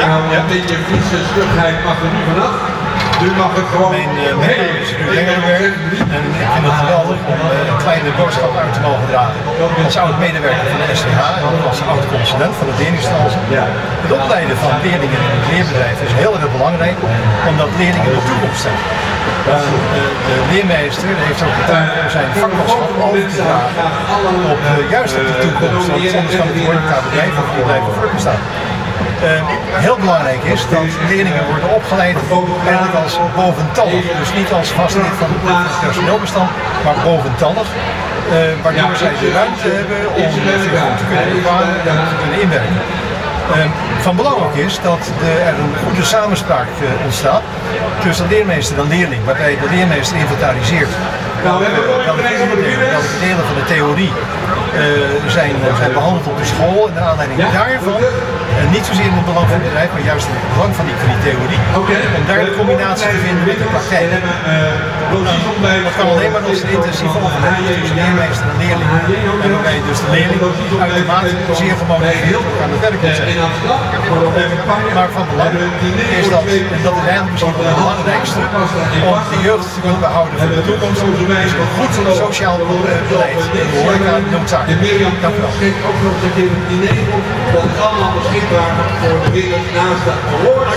Ja, een beetje Friese stugheid mag er nu vanaf. Nu mag het gewoon. Mijn naam is Ruud Engelberg en ik vind het geweldig om een kleine boodschap uit te mogen dragen. Als oud-medewerker van de STH en als oud-consulent van het leerlingstelsel. Het opleiden van leerlingen in het leerbedrijf is heel erg belangrijk, omdat leerlingen de toekomst zijn. De leermeester heeft ook de taak om zijn vakmanschap over te dragen juist op de toekomst, want anders kan het horecabedrijf of het bedrijf voortbestaan. Heel belangrijk is dat leerlingen worden opgeleid eigenlijk als boventallig, dus niet als vast lid van het personeelbestand, maar boventallig, waardoor zij de ruimte hebben om zich te kunnen bekwamen en te kunnen inwerken. Van belang ook is dat er een goede samenspraak ontstaat tussen de leermeester en leerling, waarbij de leermeester inventariseert welke delen van de theorie zijn behandeld op de school en naar aanleiding daarvan, niet zozeer in het belang van het bedrijf, maar juist in het belang van die theorie, om daar de combinatie te vinden met de praktijk. Dat kan alleen maar als een intensief overleg tussen leermeester en leerling, en waarbij dus de leerling automatisch zeer gemotiveerd aan het werk moet zijn. Maar van belang is dat, en dat is eigenlijk misschien wel het belangrijkste, om de jeugd te kunnen behouden voor de toekomst, is een goed sociaal beleid in de horeca noodzakelijk. Dank u wel. Dat is allemaal beschikbaar voor de winnaars naast de award.